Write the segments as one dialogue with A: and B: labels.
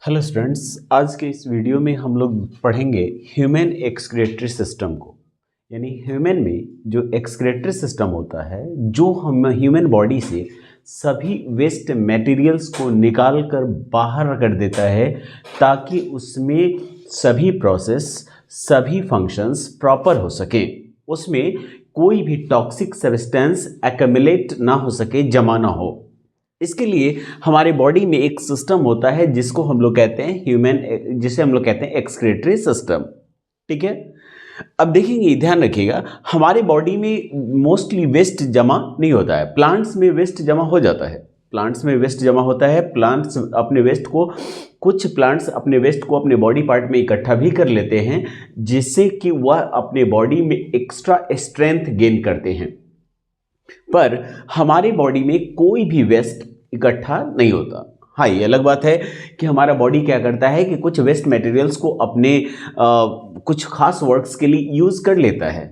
A: Hello students, आज के इस वीडियो में हम लोग पढ़ेंगे ह्यूमन एक्सक्रीटरी सिस्टम को। यानी ह्यूमन में जो एक्सक्रीटरी सिस्टम होता है, जो हम ह्यूमन बॉडी से सभी वेस्ट मटेरियल्स को निकाल कर बाहर कर देता है ताकि उसमें सभी प्रोसेस, सभी फंक्शंस प्रॉपर हो सकें, उसमें कोई भी टॉक्सिक सब्सटेंस एक्यूमुलेट ना हो सके, जमा ना हो। इसके लिए हमारे बॉडी में एक सिस्टम होता है जिसको हम लोग कहते हैं जिसे हम लोग कहते हैं एक्सक्रीटरी सिस्टम। ठीक है, अब देखेंगे, ध्यान रखिएगा, हमारे बॉडी में मोस्टली वेस्ट जमा नहीं होता है। प्लांट्स में वेस्ट जमा हो जाता है, प्लांट्स में वेस्ट जमा होता है। प्लांट्स अपने वेस्ट को, कुछ प्लांट्स अपने वेस्ट को अपने बॉडी पार्ट में इकट्ठा भी कर लेते हैं, जिससे कि वह अपने बॉडी में एक्स्ट्रा स्ट्रेंथ गेन करते हैं। पर हमारी बॉडी में कोई भी वेस्ट इकट्ठा नहीं होता। हाँ, ये अलग बात है कि हमारा बॉडी क्या करता है कि कुछ वेस्ट मटेरियल्स को अपने कुछ खास वर्क्स के लिए यूज़ कर लेता है।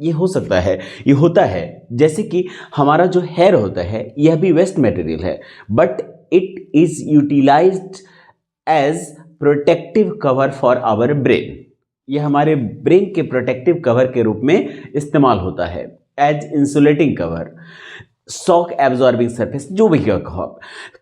A: ये हो सकता है, ये होता है। जैसे कि हमारा जो हेयर होता है, यह भी वेस्ट मटेरियल है, but it is utilised as protective cover for our brain. यह हमारे ब्रेन के प्रोटेक्टिव कवर के रूप में इस्तेमाल होता है, as insulating cover, shock absorbing surface, जो भी कहो।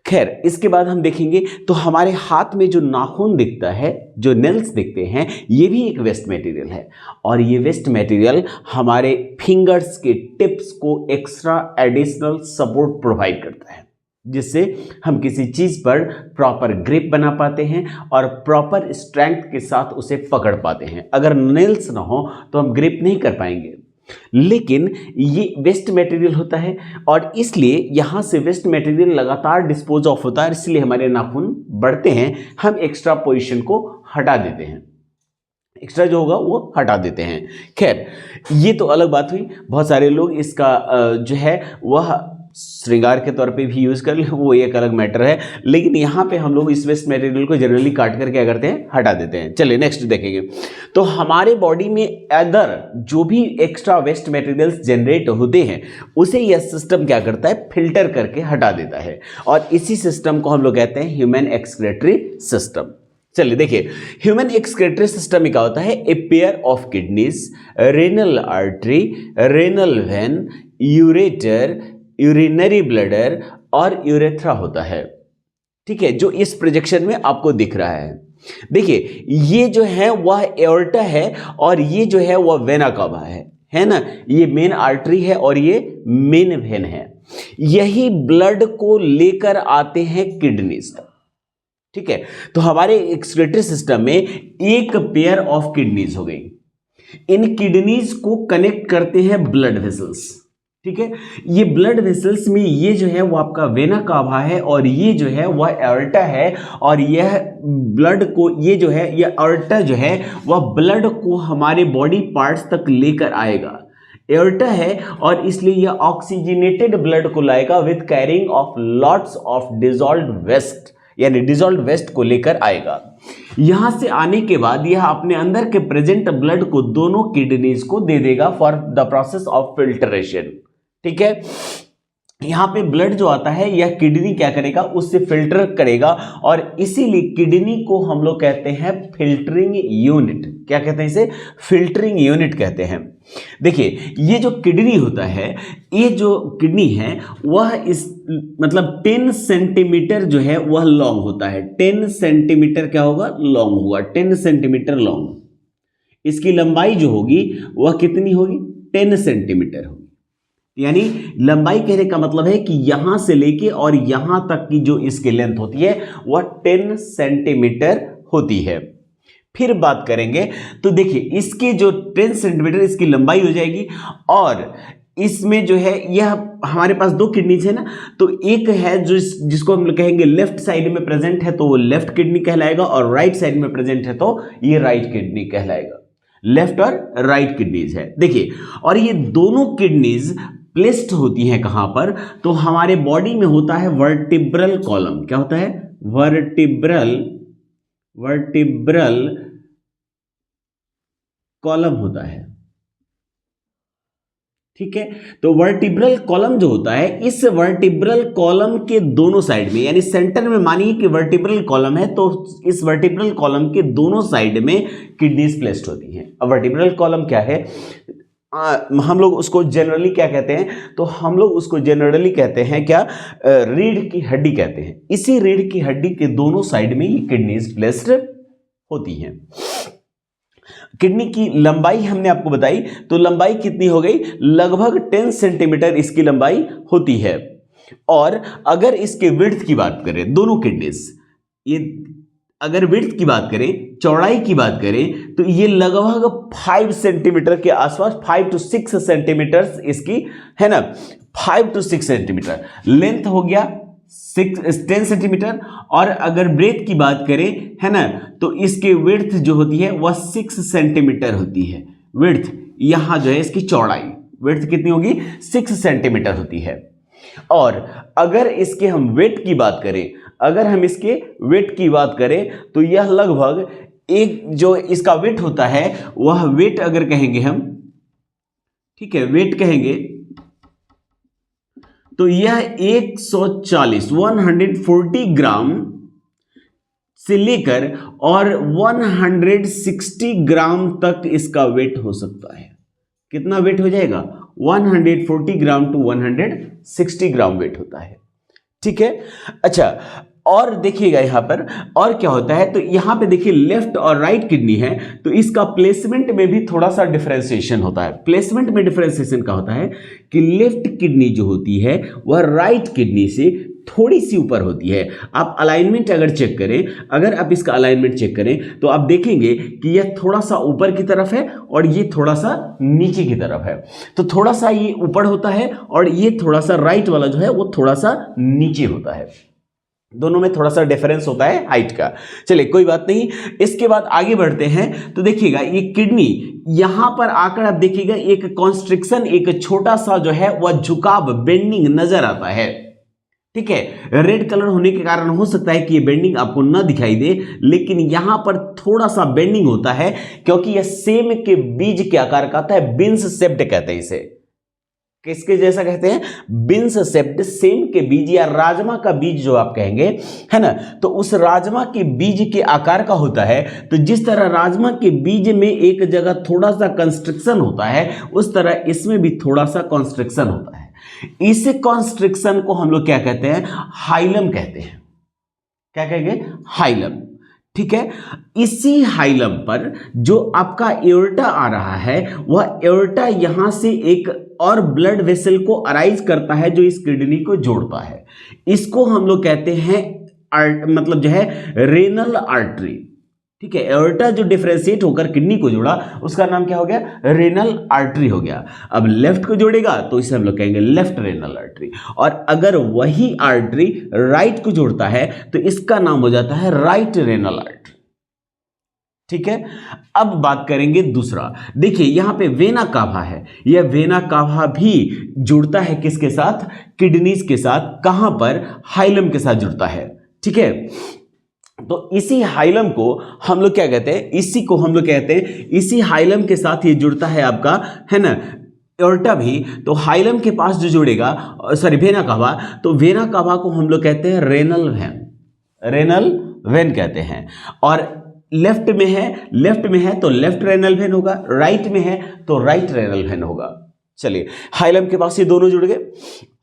A: खैर, इसके बाद हम देखेंगे तो हमारे हाथ में जो नाखून दिखता है, जो नेल्स दिखते हैं, ये भी एक वेस्ट मटेरियल है। और ये वेस्ट मटेरियल हमारे फिंगर्स के टिप्स को एक्स्ट्रा एडिशनल सपोर्ट प्रोवाइड करता है, जिससे हम किसी चीज़ पर प्रॉपर ग्रिप बना पाते हैं और प्रॉपर स्ट्रेंथ के साथ उसे पकड़ पाते हैं। अगर नेल्स ना हो तो हम ग्रिप नहीं कर पाएंगे। लेकिन ये वेस्ट मटेरियल होता है और इसलिए यहाँ से वेस्ट मटेरियल लगातार डिस्पोज ऑफ होता है, इसलिए हमारे नाखून बढ़ते हैं। हम एक्स्ट्रा पोजीशन को हटा देते हैं, एक्स्ट्रा जो होगा वो हटा देते हैं। खैर, ये तो अलग बात हुई। बहुत सारे लोग इसका जो है वह श्रृंगार के तौर पे भी यूज़ कर ले, वो एक अलग मैटर है। लेकिन यहाँ पे हम लोग इस वेस्ट मटेरियल को जनरली काट कर क्या करते हैं, हटा देते हैं। चलिए नेक्स्ट देखेंगे। तो हमारे बॉडी में अदर जो भी एक्स्ट्रा वेस्ट मटेरियल्स जनरेट होते हैं, उसे यह सिस्टम क्या करता है, फिल्टर करके हटा देता है। और इसी सिस्टम को हम लोग कहते हैं ह्यूमन एक्सक्रीटरी सिस्टम। चलिए देखिए, ह्यूमन एक्सक्रीटरी सिस्टम में क्या होता है, a pair of kidneys, renal artery, renal vein, ureter, urinary bladder और यूरेथ्रा होता है। ठीक है, जो इस प्रोजेक्शन में आपको दिख रहा है। देखिए, ये जो है वह एओर्टा है और ये जो है वह वेना कावा है ना। ये मेन आर्टरी है और ये मेन वेन है। यही ब्लड को लेकर आते हैं किडनीज तक। ठीक है, तो हमारे एक्सक्रीटरी सिस्टम में एक पेयर ऑफ किडनीज हो गई। इन किडनीज को कनेक्ट करते हैं ब्लड वेसल्स। ठीक है, ये ब्लड वेसल्स में ये जो है वो आपका वेना कावा है और ये जो है वह एओर्टा है। और यह ब्लड को, ये जो है, यह एओर्टा जो है वह ब्लड को हमारे बॉडी पार्ट्स तक लेकर आएगा। एओर्टा है और इसलिए यह ऑक्सीजनेटेड ब्लड को लाएगा with carrying of lots of dissolved waste, यानी डिजॉल्व्ड वेस्ट को लेकर आएगा। यहां से आने के बाद यह अपने अंदर के प्रेजेंट ब्लड को दोनों किडनीज को दे देगा for the process of filtration. ठीक है, यहां पे ब्लड जो आता है यह किडनी क्या करेगा, उससे फिल्टर करेगा और इसीलिए किडनी को हम लोग कहते हैं फिल्टरिंग यूनिट। क्या कहते हैं इसे, फिल्टरिंग यूनिट कहते हैं। देखिए, ये जो किडनी होता है, ये जो किडनी है वह इस मतलब 10 सेंटीमीटर जो है वह लॉन्ग होता है। 10 सेंटीमीटर क्या होगा, लॉन्ग होगा, 10 सेंटीमीटर लॉन्ग। इसकी लंबाई जो होगी वह कितनी होगी, 10 सेंटीमीटर होगी। यानी लंबाई कहने का मतलब है कि यहां से लेके और यहां तक की जो इसकी लेंथ होती है वह 10 सेंटीमीटर होती है। फिर बात करेंगे तो देखिए, इसके जो 10 सेंटीमीटर इसकी लंबाई हो जाएगी और इसमें जो है यह हमारे पास दो किडनीज है ना, तो एक है जो जिसको हम कहेंगे लेफ्ट साइड में प्रेजेंट है तो वो लेफ्ट किडनी कहलाएगा और राइट साइड में प्रेजेंट है तो ये राइट किडनी कहलाएगा। लेफ्ट और राइट किडनीज है। देखिए, और ये दोनों किडनीज प्लेस्ड होती हैं कहां पर, तो हमारे बॉडी में होता है वर्टिब्रल कॉलम। क्या होता है, वर्टिब्रल कॉलम होता है। ठीक है। तो वर्टिब्रल कॉलम जो होता है, इस वर्टिब्रल कॉलम के दोनों साइड में, यानी सेंटर में मानिए कि वर्टिब्रल कॉलम है, तो इस वर्टिब्रल कॉलम के दोनों साइड में किडनीज प्लेस्ड होती हैं। अब वर्टिब्रल कॉलम क्या है, हम लोग उसको जनरली क्या कहते हैं, तो हम लोग उसको जनरली कहते हैं क्या, रीढ़ की हड्डी कहते हैं। इसी रीढ़ की हड्डी के दोनों साइड में ये किडनीज प्लेस्ड होती हैं। किडनी की लंबाई हमने आपको बताई, तो लंबाई कितनी हो गई, लगभग 10 सेंटीमीटर इसकी लंबाई होती है। और अगर इसके विड्थ की बात करें, दोनों किडनीज, ये अगर विड्थ की बात करें, चौड़ाई की बात करें, तो ये लगभग 5 सेंटीमीटर के आसपास, 5 to 6 सेंटीमीटर इसकी है ना, 5 to 6 सेंटीमीटर लेंथ हो गया, 10 सेंटीमीटर। और अगर ब्रेथ की बात करें, है ना, तो इसके विड्थ जो होती है वह 6 सेंटीमीटर होती है। विड्थ यहां जो है इसकी चौड़ाई, विड्थ कितनी होगी, 6 सेंटीमीटर होती है। और अगर इसके हम वेट की बात करें, अगर हम इसके वेट की बात करें, तो यह लगभग एक जो इसका वेट होता है, वह वेट अगर कहेंगे हम, ठीक है, वेट कहेंगे, तो यह 140 ग्राम से लेकर और 160 ग्राम तक इसका वेट हो सकता है। कितना वेट हो जाएगा, 140 ग्राम टू 160 ग्राम वेट होता है। ठीक है, अच्छा, और देखिएगा यहां पर और क्या होता है, तो यहां पे देखिए लेफ्ट और राइट किडनी है, तो इसका प्लेसमेंट में भी थोड़ा सा डिफरेंशिएशन होता है। प्लेसमेंट में डिफरेंशिएशन क्या होता है कि लेफ्ट किडनी जो होती है वह राइट किडनी से थोड़ी सी ऊपर होती है। आप अलाइनमेंट अगर चेक करें, अगर आप इसका अलाइनमेंट चेक करें, तो आप देखेंगे कि यह थोड़ा सा ऊपर की तरफ है और ये थोड़ा सा नीचे की तरफ है। तो थोड़ा सा ये ऊपर होता है और ये थोड़ा सा राइट वाला जो है वो थोड़ा सा नीचे होता है। दोनों में थोड़ा सा डिफरेंस होता है हाइट का। चलिए कोई बात नहीं, इसके बाद आगे बढ़ते हैं। तो देखिएगा ये किडनी यहां पर आकर आप देखिएगा एक कॉन्स्ट्रिक्शन, एक छोटा सा जो है वह झुकाव, बेंडिंग नजर आता है। ठीक है, रेड कलर होने के कारण हो सकता है कि ये बेंडिंग आपको ना दिखाई दे, लेकिन यहां पर थोड़ा सा बेंडिंग होता है क्योंकि यह सेम के बीज के आकार का आता है। बिन्स शेप्ड कहते हैं इसे। किसके जैसा कहते हैं, बिन्स शेप्ड, सेम के बीज या राजमा का बीज जो आप कहेंगे, है ना, तो उस राजमा के बीज के आकार का होता है। तो जिस तरह राजमा के बीज में एक जगह थोड़ा सा कंस्ट्रक्शन होता है, उस तरह इसमें भी थोड़ा सा कंस्ट्रक्शन होता है। इस कंस्ट्रक्शन को हम लोग क्या कहते हैं, हाइलम कहते हैं। क्या कहेंगे, हाइलम। ठीक है, इसी हाइलम पर जो आपका एओर्टा आ रहा है, वह एओर्टा यहां से एक और ब्लड वेसल को अराइज करता है जो इस किडनी को जोड़ता है। इसको हम लोग कहते हैं मतलब जो है रेनल आर्टरी। ठीक है, एओर्टा जो डिफरेंशिएट होकर किडनी को जोड़ा उसका नाम क्या हो गया, रेनल आर्टरी हो गया। अब लेफ्ट को जोड़ेगा तो इसे हम लोग कहेंगे लेफ्ट रेनल आर्टरी, और अगर वही आर्टरी राइट को जोड़ता है तो इसका नाम हो जाता है राइट रेनल आर्टरी। ठीक है, अब बात करेंगे दूसरा। देखिए यहां पे वेना कावा है, यह वेना कावा भी जुड़ता है किसके साथ, किडनीज के साथ। कहां पर, हाइलम के साथ जुड़ता है। ठीक है, तो इसी हाइलम को हम लोग क्या कहते हैं, इसी को हम लोग कहते हैं, इसी हाइलम के साथ ये जुड़ता है आपका, है ना, एओर्टा भी। तो हाइलम के पास जो जुड़ेगा, सॉरी वेना कावा, तो वेना कावा को हम लोग कहते हैं रेनल वेन, रेनल वेन कहते हैं। और लेफ्ट में है तो लेफ्ट रेनल वेन होगा, राइट में है तो राइट रेनल वेन होगा। चलिए, हाइलम के पास ये दोनों जुड़ गए।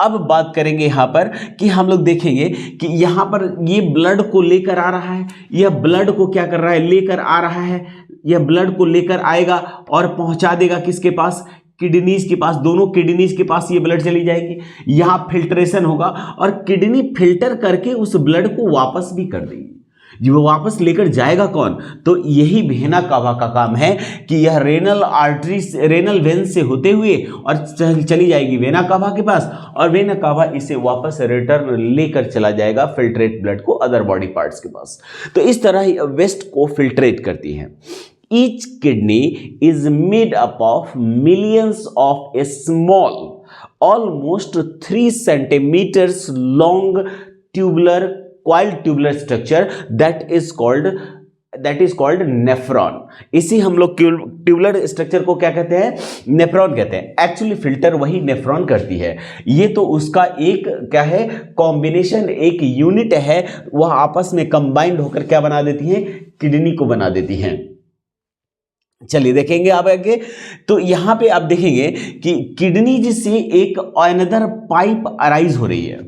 A: अब बात करेंगे यहां पर कि हम लोग देखेंगे कि यहां पर ये ब्लड को लेकर आ रहा है, यह ब्लड को क्या कर रहा है, लेकर आ रहा है। यह ब्लड को लेकर आएगा और पहुंचा देगा किसके पास, किडनीज के पास। दोनों किडनीज के पास ये ब्लड चली जाएगी, यहां फिल्ट्रेशन होगा और किडनी फिल्टर करके उस ब्लड को वापस भी कर देगी। जी, वो वापस लेकर जाएगा कौन, तो यही वेना कावा का काम है कि यह रेनल आर्टरी, रेनल वेन से होते हुए और चली जाएगी वेना कावा के पास, और वेना कावा इसे वापस रिटर्न लेकर चला जाएगा फिल्ट्रेट ब्लड को अदर बॉडी पार्ट्स के पास। तो इस तरह ही वेस्ट को फिल्ट्रेट करती है। Each kidney is made up of millions of a small, almost 3 centimeters long tubular, coiled tubular structure that is called that is called nephron. इसी हम लोग ट्यूबुलर स्ट्रक्चर को क्या कहते हैं, नेफ्रॉन कहते हैं। एक्चुअली फिल्टर वही नेफ्रॉन करती है, ये तो उसका एक क्या है, कॉम्बिनेशन, एक यूनिट है, वह आपस में कंबाइंड होकर क्या बना देती हैं, किडनी को बना देती हैं। चलिए देखेंगे आप आगे, तो यहां पे आप देखेंगे कि किडनी जिससे एक अनदर पाइप अराइज हो रही है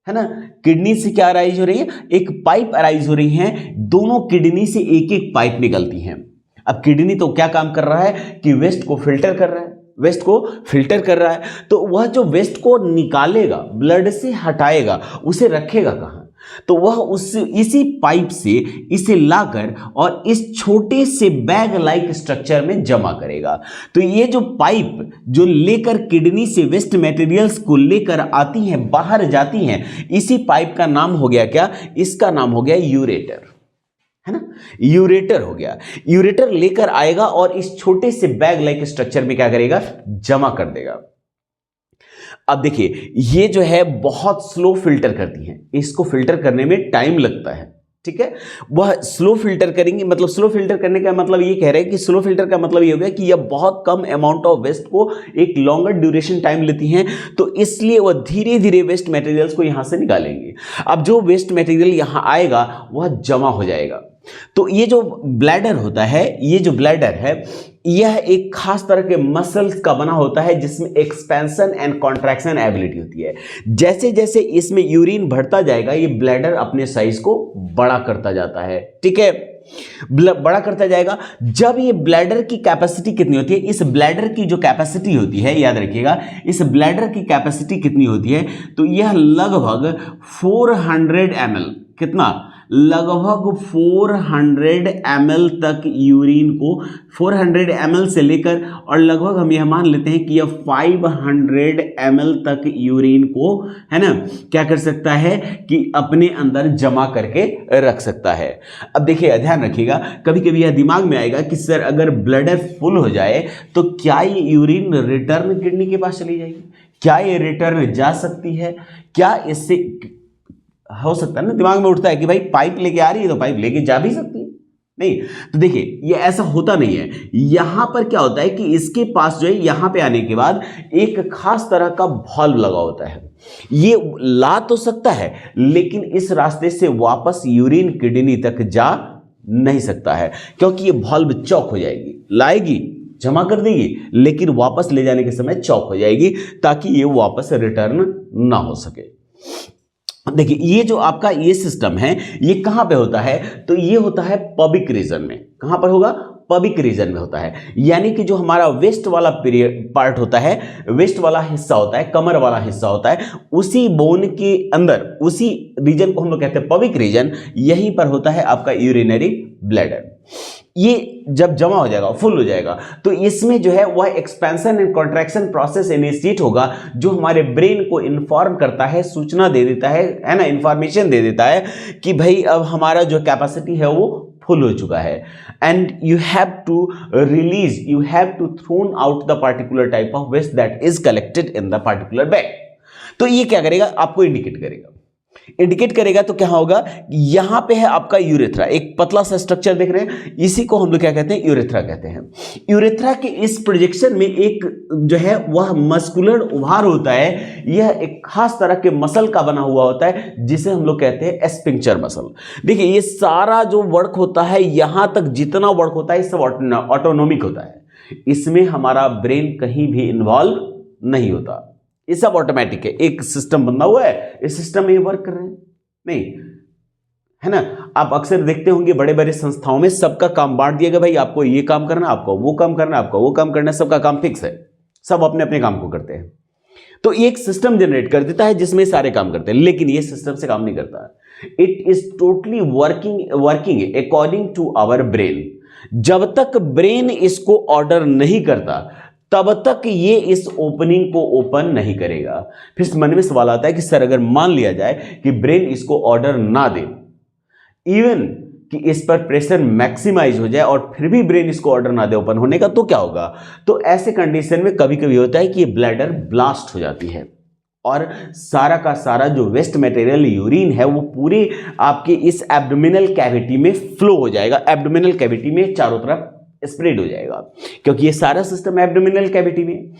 A: ना, किडनी से क्या अराइज हो रही है, एक पाइप अराइज हो रही है, दोनों किडनी से एक एक पाइप निकलती हैं। अब किडनी तो क्या काम कर रहा है कि वेस्ट को फिल्टर कर रहा है, वेस्ट को फिल्टर कर रहा है, तो वह जो वेस्ट को निकालेगा, ब्लड से हटाएगा, उसे रखेगा कहां, तो वह उस इसी पाइप से इसे लाकर और इस छोटे से बैग लाइक स्ट्रक्चर में जमा करेगा। तो ये जो पाइप जो लेकर किडनी से वेस्ट मटेरियल्स को लेकर आती हैं, बाहर जाती हैं, इसी पाइप का नाम हो गया क्या, इसका नाम हो गया यूरेटर, है ना, यूरेटर हो गया। यूरेटर लेकर आएगा और इस छोटे से बैग लाइक स्ट्रक्चर में क्या करेगा, जमा कर देगा। अब देखिए ये जो है बहुत स्लो फिल्टर करती हैं, इसको फिल्टर करने में टाइम लगता है, ठीक है, वह स्लो फिल्टर करेंगे। मतलब स्लो फिल्टर करने का मतलब ये कह रहे हैं कि स्लो फिल्टर का मतलब ये हो गया कि यह बहुत कम अमाउंट ऑफ वेस्ट को एक लॉन्गर ड्यूरेशन टाइम लेती हैं, तो इसलिए वह धीरे धीरे वेस्ट मटेरियल्स को यहां से निकालेंगे। अब जो वेस्ट मटेरियल यहां आएगा वह जमा हो जाएगा। तो ये जो ब्लैडर होता है, ये जो ब्लैडर है, यह एक खास तरह के मसल्स का बना होता है जिसमें एक्सपेंशन एंड कॉन्ट्रैक्शन एबिलिटी होती है। जैसे जैसे इसमें यूरिन बढ़ता जाएगा, ये ब्लैडर अपने साइज को बड़ा करता जाता है, ठीक है, बड़ा करता जाएगा। जब ये ब्लैडर की कैपेसिटी कितनी होती है, इस ब्लैडर की जो कैपेसिटी होती है, याद रखिएगा, इस ब्लैडर की कैपेसिटी कितनी होती है, तो यह लगभग 400 ml, कितना, लगभग 400 ml तक यूरिन को, 400 ml से लेकर और लगभग हम यह मान लेते हैं कि यह 500 ml तक यूरिन को, है ना, क्या कर सकता है कि अपने अंदर जमा करके रख सकता है। अब देखिए ध्यान रखिएगा, कभी कभी यह दिमाग में आएगा कि सर अगर ब्लडर फुल हो जाए तो क्या ये यूरिन रिटर्न किडनी के पास चली जाएगी, क्या ये रिटर्न जा सकती है, क्या इससे हो सकता है ना, दिमाग में उठता है कि भाई पाइप लेके आ रही है तो पाइप लेके जा भी सकती है, नहीं, तो देखिए ये ऐसा होता नहीं है। यहां पर क्या होता है कि इसके पास जो है, यहां पे आने के बाद एक खास तरह का वाल्व लगा होता है, ये ला तो सकता है लेकिन इस रास्ते से वापस यूरिन किडनी तक जा नहीं सकता है, क्योंकि ये वाल्व चौक हो जाएगी, लाएगी, जमा कर देगी, लेकिन वापस ले जाने के समय चौक हो जाएगी, ताकि ये वापस रिटर्न ना हो सके। देखिए ये जो आपका ये सिस्टम है, ये कहां पे होता है, तो ये होता है पबिक रीजन में। कहां पर होगा, पबिक रीजन में होता है, यानी कि जो हमारा वेस्ट वाला पार्ट होता है, वेस्ट वाला हिस्सा होता है, कमर वाला हिस्सा होता है, उसी बोन के अंदर, उसी रीजन को हम लोग कहते हैं पबिक रीजन, यहीं पर होता है आपका यूरिनरी ब्लैडर। ये जब जमा हो जाएगा, फुल हो जाएगा, तो इसमें जो है वह expansion and contraction process initiate होगा, जो हमारे ब्रेन को इन्फॉर्म करता है, सूचना दे देता है ना, इंफॉर्मेशन दे देता है कि भाई अब हमारा जो कैपेसिटी है वो फुल हो चुका है, and you have to release, you have to thrown out the particular type of waste that is collected in the particular bag. तो ये क्या करेगा, आपको इंडिकेट करेगा, इंडिकेट करेगा तो क्या होगा, यहां पे है आपका यूरेथ्रा, एक पतला सा स्ट्रक्चर देख रहे हैं, इसी को हम लोग क्या कहते हैं, यूरेथ्रा कहते हैं। यूरेथ्रा के इस प्रोजेक्शन में एक जो है वह मस्कुलर उभार होता है, यह एक खास तरह के मसल का बना हुआ होता है, जिसे हम लोग कहते हैं स्फिंक्टर मसल। देखिए ये सारा जो वर्क होता है, यहां तक जितना वर्क होता है, सब ऑटोनोमिक होता है, इसमें हमारा ब्रेन कहीं भी इन्वॉल्व नहीं होता, ये सब ऑटोमेटिक है, एक सिस्टम बना हुआ है, इस सिस्टम में ये वर्क कर रहे हैं, नहीं, है ना। आप अक्सर देखते होंगे बड़े बड़े संस्थाओं में सबका काम बांट दिया गया, भाई आपको ये काम करना, आपको वो काम करना, आपको वो काम करना, सबका काम फिक्स है, सब अपने अपने काम को करते हैं। तो एक सिस्टम जनरेट कर देता है जिसमें सारे काम करते हैं, लेकिन ये सिस्टम से काम नहीं करता, it is totally working according to our brain. जब तक ब्रेन इसको ऑर्डर नहीं करता तब तक ये इस ओपनिंग को ओपन नहीं करेगा। फिर मन में सवाल आता है कि सर अगर मान लिया जाए कि ब्रेन इसको ऑर्डर ना दे, इवन कि इस पर प्रेशर मैक्सिमाइज हो जाए और फिर भी ब्रेन इसको ऑर्डर ना दे ओपन होने का, तो क्या होगा, तो ऐसे कंडीशन में कभी कभी होता है कि ये ब्लैडर ब्लास्ट हो जाती है, और सारा का सारा जो वेस्ट मटेरियल यूरिन है वो पूरे आपके इस एब्डोमिनल कैविटी में फ्लो हो जाएगा, एब्डोमिनल कैविटी में चारों तरफ स्प्रेड हो जाएगा, क्योंकि ये सारा सिस्टम एब्डोमिनल कैविटी में,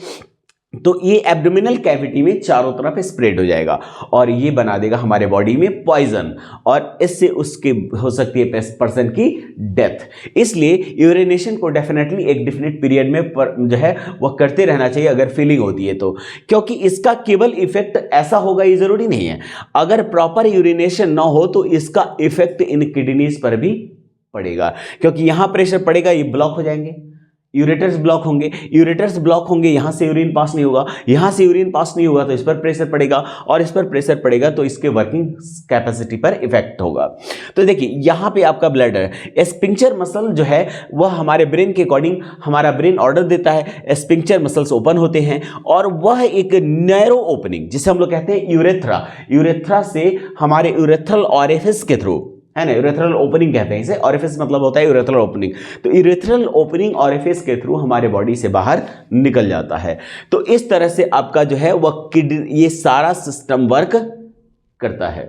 A: तो ये एब्डोमिनल कैविटी में चारों तरफ स्प्रेड हो जाएगा और ये बना देगा हमारे बॉडी में पॉइजन, और इससे उसके हो सकती है पर्सन की डेथ। इसलिए यूरिनेशन को डेफिनेटली एक डेफिनेट पीरियड में जो है वह करते रहना चाहिए अगर फीलिंग होती है तो, क्योंकि इसका केवल इफेक्ट ऐसा होगा ये जरूरी नहीं है। अगर प्रॉपर यूरिनेशन ना हो तो इसका इफेक्ट इन किडनीज पर भी पड़ेगा, क्योंकि यहां प्रेशर पड़ेगा, ये ब्लॉक हो जाएंगे, यूरेटर्स ब्लॉक होंगे, यूरेटर्स ब्लॉक होंगे, यहां से यूरिन पास नहीं होगा, यहां से यूरिन पास नहीं होगा तो इस पर प्रेशर पड़ेगा, और इस पर प्रेशर पड़ेगा तो इसके वर्किंग कैपेसिटी पर इफेक्ट होगा। तो देखिए यहां पे आपका ब्लैडर, स्फिंक्टर मसल जो है वह हमारे ब्रेन के अकॉर्डिंग, हमारा ब्रेन ऑर्डर देता है, स्फिंक्टर मसल्स ओपन होते हैं और वह एक नैरो ओपनिंग जिसे हम लोग कहते हैं यूरेथ्रा, यूरेथ्रा से हमारे यूरेथ्रल ऑरिफिस के थ्रू, है ना, यूरेथ्रल ओपनिंग कहते हैं इसे, ऑरिफिस मतलब होता है यूरेथ्रल ओपनिंग, तो यूरेथ्रल ओपनिंग ऑरिफिस के थ्रू हमारे बॉडी से बाहर निकल जाता है। तो इस तरह से आपका जो है वह ये सारा सिस्टम वर्क करता है।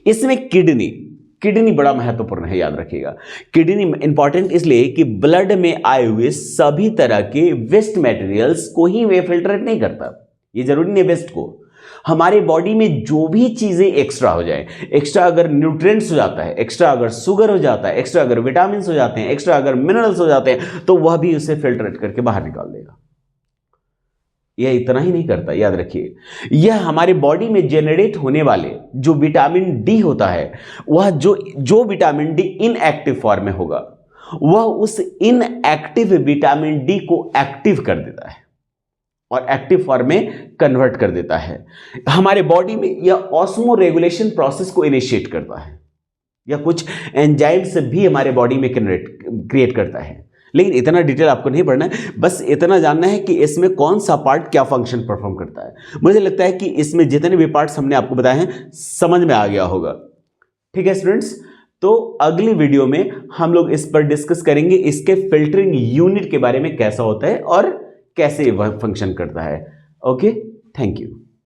A: इसमें किडनी बड़ा महत्वपूर्ण है, याद रखिएगा। किडनी इंपॉर्टेंट इसलिए कि ब्लड में आए हुए सभी तरह के वेस्ट मटेरियल्स को ही वे फिल्टरेट नहीं करता, ये जरूरी नहीं वेस्ट को, हमारे बॉडी में जो भी चीजें एक्स्ट्रा हो जाए, एक्स्ट्रा अगर न्यूट्रिएंट्स हो जाता है, एक्स्ट्रा अगर शुगर हो जाता है, एक्स्ट्रा अगर विटामिन हो जाते हैं, एक्स्ट्रा अगर मिनरल्स हो जाते हैं, तो वह भी उसे फिल्टरेट करके बाहर निकाल देगा। यह इतना ही नहीं करता, याद रखिए, यह हमारे बॉडी में जनरेट होने वाले जो विटामिन डी होता है, वह जो विटामिन डी इनएक्टिव फॉर्म में होगा, वह उस इनएक्टिव विटामिन डी को एक्टिव कर देता है और एक्टिव फॉर्म में कन्वर्ट कर देता है। हमारे बॉडी में यह ऑस्मो रेगुलेशन प्रोसेस को इनिशिएट करता है, या कुछ एंजाइम्स भी हमारे बॉडी में क्रिएट करता है, लेकिन इतना डिटेल आपको नहीं पढ़ना है, बस इतना जानना है कि इसमें कौन सा पार्ट क्या फंक्शन परफॉर्म करता है। मुझे लगता है कि इसमें जितने भी पार्ट्स हमने आपको बताए हैं समझ में आ गया होगा। ठीक है स्टूडेंट्स, तो अगली वीडियो में हम लोग इस पर डिस्कस करेंगे इसके फिल्टरिंग यूनिट के बारे में, कैसा होता है और कैसे वह फंक्शन करता है। Okay, thank you.